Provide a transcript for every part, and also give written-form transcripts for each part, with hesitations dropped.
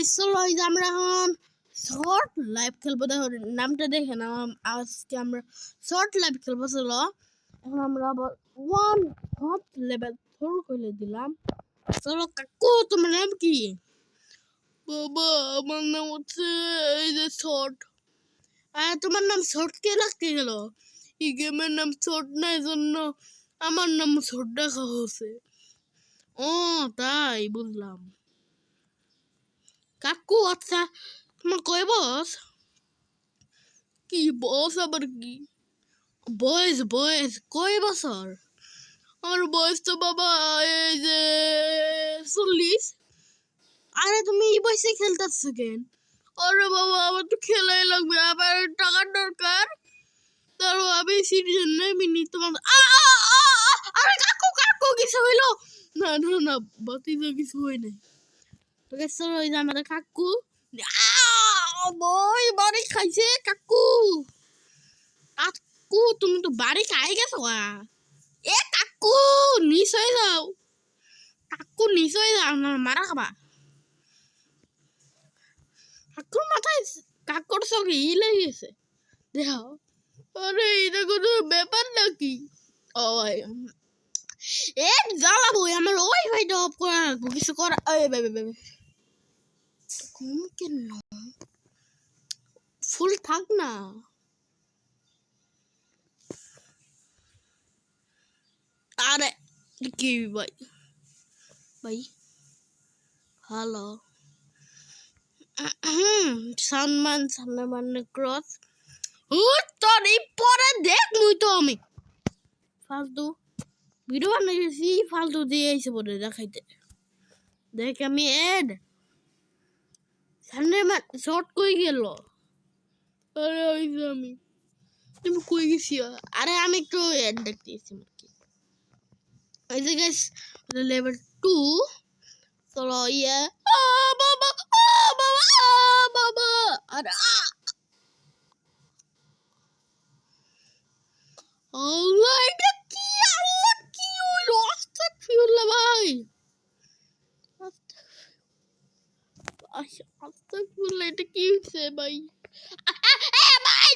Guys চলো এই যে আমরা এখন শর্ট লাইভ খেলবো। দেখো নামটা দেখে না, আজকে আমরা শর্ট লাইভ খেলবো। চলো এখন আমরা আবার ওয়ান হট লেভেল শুরু করে দিলাম। চলো কাকু তোমার নাম কি? বাবা আমার নাম হচ্ছে এই যে শর্ট। তোমার নাম শর্ট কে রাখতে গেল? এই গেমের নাম শর্ট না, এই জন্য আমার নাম শর্ট রাখা হয়েছে। ও তাই বুঝলাম কাকু। আচ্ছা তোমার কয় বস? কি বস আবার কি? বয়স বয়স কয় বছর? আমার বয়স তো বাবা এই যে 40। আরে তুমি এই বয়সে খেলতেছ কেন? আরে বাবা আমার তো খেলাই লাগবে, আবার টাকার দরকার। তারপর আমি সিটিজেন নেবিনি তোমার। আরে কাকু কাকু কিছু হইলো? না না না বাতি তো কিছু হয় নাই। তোকে চলো ওই যে আমাদের কাকু বই বাড়ি খাইছে। কাকু কাকু তুমি তো বাড়ি খাই গেছো। এ কাকু নিচে যাও, কাকু নিচে যাও না মারা খাবা। কাকুর মাথায় কাকুর সঙ্গে ই লেগেছে দেখো। আরে এটা কোনো ব্যাপার নাকি? ও এ জ্বালাবো আমার ওয়াইফাইটা অফ করা রাখবো কিছু করা। কম কেন ফুল থাক না। আরে কি ভাই ভাই হ্যালো সম্মান সম্মান ক্রস তোর এই পরে দেখ মুই তো আমি ফালতু ভিডিও বানাইছি, ফালতু দিয়ে আইসে পরে দেখাইতে। দেখ আমি এড সামনে শর্ট কই গেল? আরে ওই যে আমি, তুমি কই গেছি? আরে আমি একটু এড দেখতেছি ওই যে গাইস লেভেল 2। চলো ইয়ে বাবা বাবা আরে আল্লাহ এটা কি? আল্লাহ কি হইলো? আস্তাগফিরুল্লাহ ভাই, আস্তাগফিরুল্লাহ এটা কি হইছে ভাই? ভাই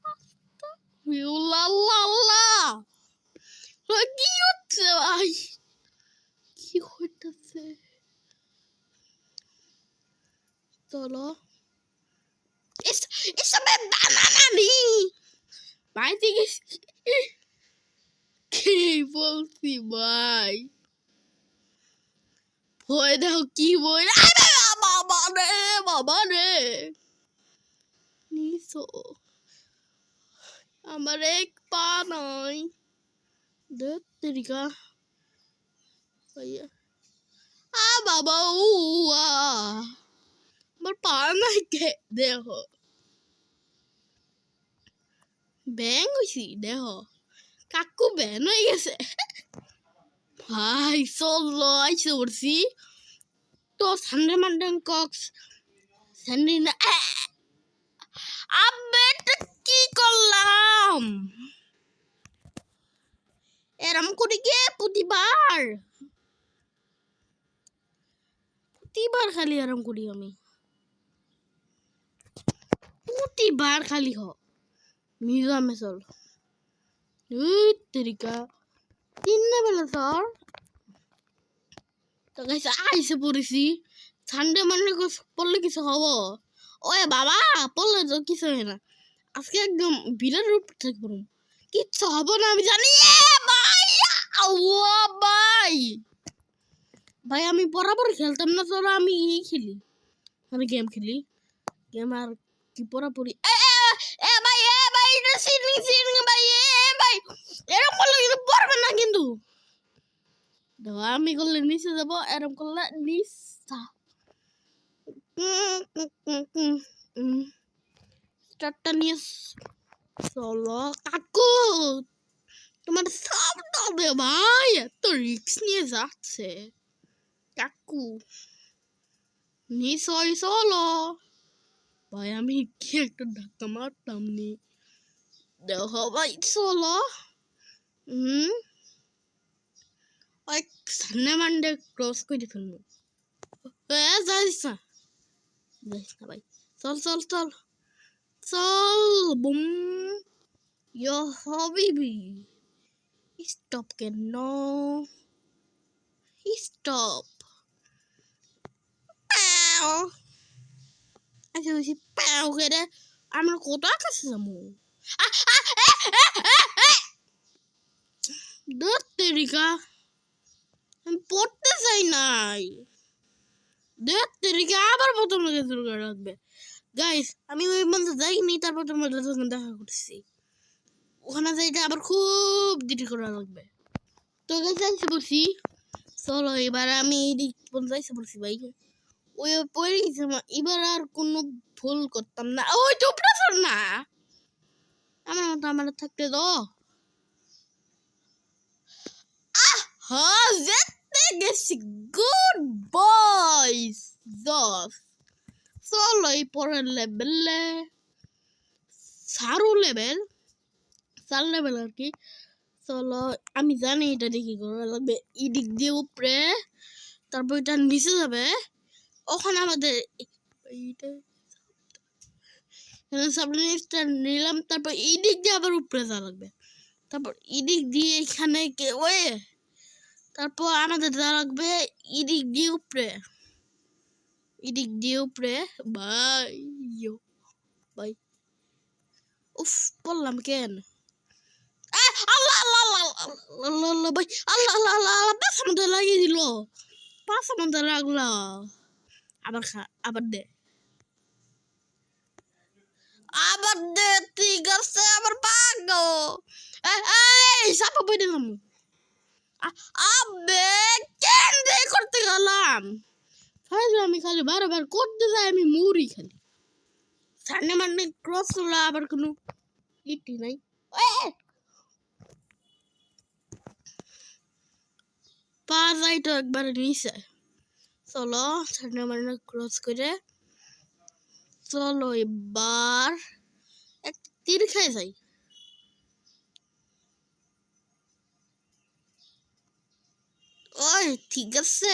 আস্তাগফিরুল্লাহ আল্লাহ কি হচ্ছে ভাই? কি হইতেছে? চলো এসবে বানানা নি ভাই থেকে কি বলছি ভাই? ভয় দেখো কি বই। বাবা রে নিশো আমার এক পা নাই তরিকা ভাইয়া। বাবা আমার পা নাই কে দেখো ব্যাং হয়েছি দেখো। কাকু ব্যান হয়ে গেছে ভাই। চলো আইসে পড়ছি তো সানডে মানডে কক্স সানডে না। আবে কি করলাম এরম করি গে? প্রতিবার খালি এরম করি আমি, প্রতিবার খালি মিউজিয়ামে চল তরিকা 3 লেভেলে স্যার। তো গাইছে আইসে পড়েছি সানডে মানডে পড়লে কিছু হবো? ওয়ে বাবা পড়লে তো কিছু হয় না। আজকে একদম বিরাট রূপ থাকবো, কিচ্ছু হবো না আমি জানি। ভাই ভাই ভাই আমি বরাবর খেলতাম না। চলো আমি খেলি, আমি গেম খেলি। গেম আর কি পড়াপড়ি। ভাই এটা সিনিং ভাই। ভাই এরকম করলে কিন্তু পড়বে না কিন্তু। দেখো আমি করলে নিচে যাবো, এরকম করলে নিচা। স্টারটা নিয়ে চলো কাকু তোমার সামনে হবে ভাই, এত রিক্স নিয়ে যাচ্ছে কাকু। নিশ্চয় চলো ভাই, আমি কি একটা ধাক্কা মারতাম নি। দেখো ভাই চলো ওই সামনে মানডে ক্রস করে ফেলবো। যাইস না ভাই চল চল চল চল বুম ইয়ো হাবিবি স্টপ কেন স্টপ আচ্ছা বলছি প্যাও করে আমরা কত আকাশে যাবো দূর তেরিকা আমি পড়তে চাই নাই দূর তেরিকা আবার প্রথম থেকে শুরু করে রাখবে গাইস আমি ওই মধ্যে যাইনি তারপর তোমাদের সঙ্গে দেখা করছি ওখানে যাইতে আবার খুব দেরি করা লাগবে তো যাইতে বলছি চলো এবার আমি এদিক যাইতে বলছি ভাই ওই পড়ে গেছে এবার আর কোনো ভুল করতাম না ওই তো প্রফেসর না আমার মতো আমার থাকতে দো হ্যাঁ যেতে গেছি গুড বয়স দশ চলো এই পরের লেভেলে সারু লেভেল 4 লেভেল আর কি চলো আমি জানি এটা দেখি করা লাগবে এদিক দিয়ে উপরে তারপর এটা নিচে যাবে ওখানে আমাদের সাবলিনেটটা নিলাম তারপর এদিক দিয়ে আবার উপরে যাওয়া লাগবে তারপর এদিক দিয়ে এখানে ওয়ে তারপর আমাদের যাওয়া লাগবে এদিক দিয়ে উপরে ভাই ভাই উফ বললাম কেন আল্লাহ আল্লাহ আল্লাহ আল্লাহ ভাই আল্লাহ আল্লাহ আল্লাহ পাশা মধ্যে লাগিয়ে দিল পাশা মধ্যে লাগলো আবার দে ঠিক আছে আবার পাগো এই সাপা বই দিলাম আবে কেন রে করতে গেলাম আমি খালি বারবার করতে যাই আমি মরি খালি সামনে মানে ক্রস করলে আবার কোনো ইটি নাই পা যাই তো একবার নিচে চলো সামনে মানে ক্রস করে চলো এবার এক তীর খেয়ে যাই ওই ঠিক আছে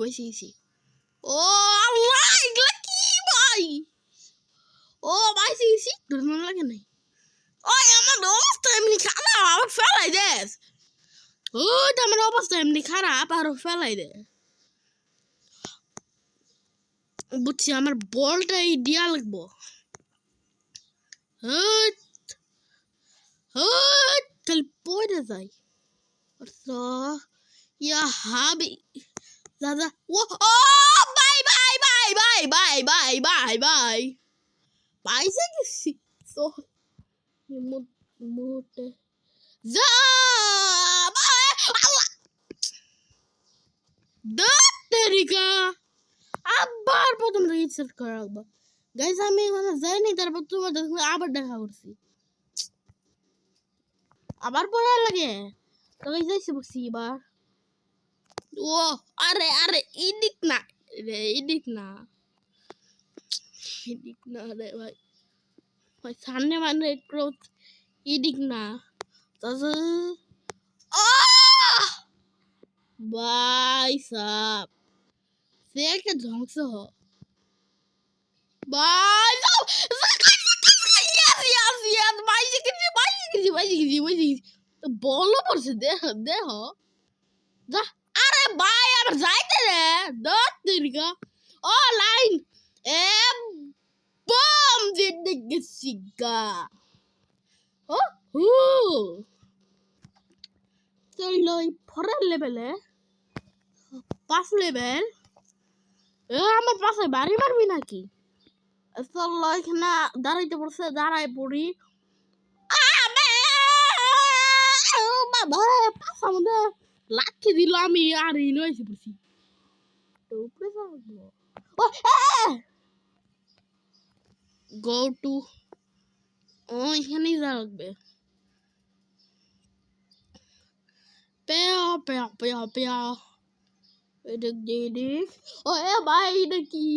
বসে ও আল্লাহ এগুলা কি ভাই ও ভাই শিখেছি ধরনের লাগে নাই ওই আমার অবস্থা এমনি খারাপ আবার ফেলাই দেস ওই আমার অবস্থা এমনি খারাপ আর ফেলাই দে বুঝছি আমার বলটাই দিয়া লাগবো তাহলে পড়ে যাই ইয়া হাবি দাদা ও bye bye bye bye bye bye bye bye পাইছে গেছি তো মুহূর্তে যা তেরিকা আবার প্রথম থেকে সেট করে রাখবো গাইস আমি এখানে যাইনি তারপর তোমাদের সঙ্গে আবার দেখা করছি আবার পড়া লাগে তো যাইছি বসছি এবার ও আরে আরে এদিক না রে এদিক না রে ভাই ভাই সামনে মানে ক্রোধ এদিক না ভাই সাপ সে একটা ধ্বংস হ ভাই বলো পড়ছে দেহ দেহ যা আরে ভাই আবার যাইতে রে দত দিনকা ও লাইন এ বম দিতে গেছি গা ও হু চলো এই পরের লেভেলে 5 লেভেল আমার পাশে বাড়ি মারবি নাকি চলো এখানে দাঁড়াইতে পড়ছে দাঁড়াই পড়ি বাবা পাশা মধ্যে লাঠি দিল আমি আর এসে পড়ছি গো টু ও এখানেই যা লাগবে পেয়া পেয়া পেয়া পেয়া এদিক দিক ও এ ভাই এটা কি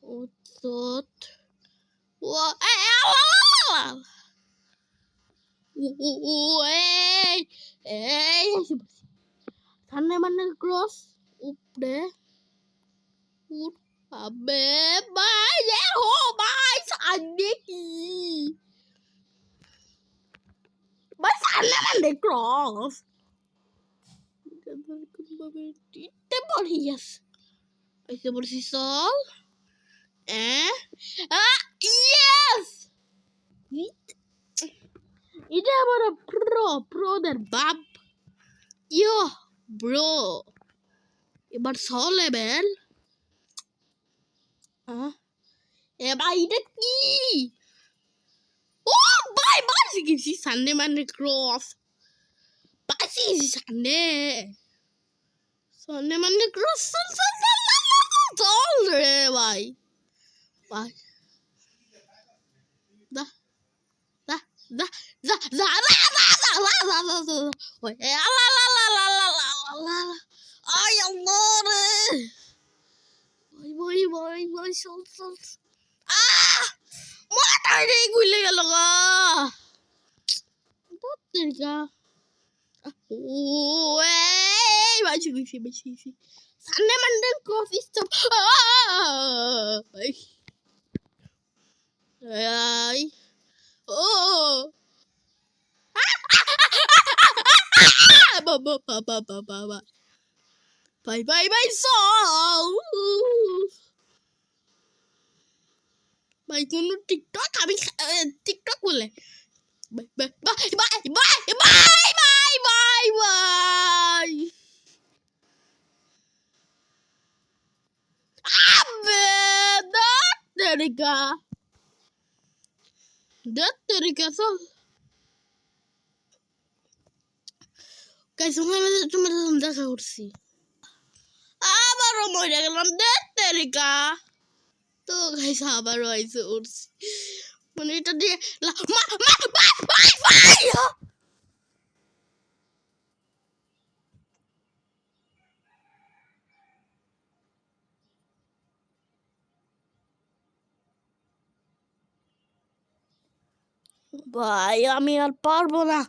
ও তোত ও এ ও এই ঠান্ডা মানে ক্রস উপরে উঠ আবে ভাই রে হো ভাই সামনে কি ভাই ঠান্ডা মানে ক্রস দিতে পারিস এসে বলছি চল ইয়েস এটা আমার প্রোদের বাপ ইয়ো ব্রো এবার ছ লেভেল এবার এটা কি ও ভাই বাসি গেছি সানডে মানে ক্রস বাসি সানডে সানডে মানে ক্রস চল রে ভাই ভাই দা দা দা দা দা ay Allah boy boy boy sol মাথায় গুলে গেল গা তোর গা ও এই বাঁচি গেছি Sunday Monday coffee stop ay ও বাবা বাই সল ভাই কোন টিকটক আমি টিকটক বলে by bye bye bye bye bye bye by আবে দাতেরিকা সল গাইস আমি তোমাদের দেখা করছি আবারও মরে গেলাম দাতেরিকা তো গাইস আবারও আইসে উঠছি মানে এটা দিয়ে ভাই আমি আর পারবো না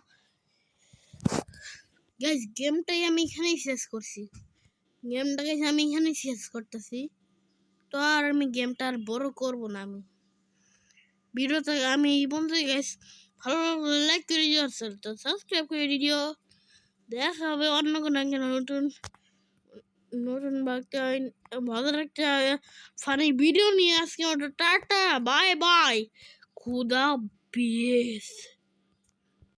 গাইস গেমটাই আমি এখানেই শেষ করছি গেমটা গাইস আমি এখানেই শেষ করতেছি তো আর আমি গেমটা আর বড় করব না আমি ভিডিওটা আমি এই পর্যন্ত গাইস ভালো লাগলে লাইক করে দিও তো সাবস্ক্রাইব করে দিও দেখা হবে অন্য কোনো নতুন নতুন একটা মজার একটা ফানি ভিডিও নিয়ে আজকে টাটা বাই বাই খুদা পেস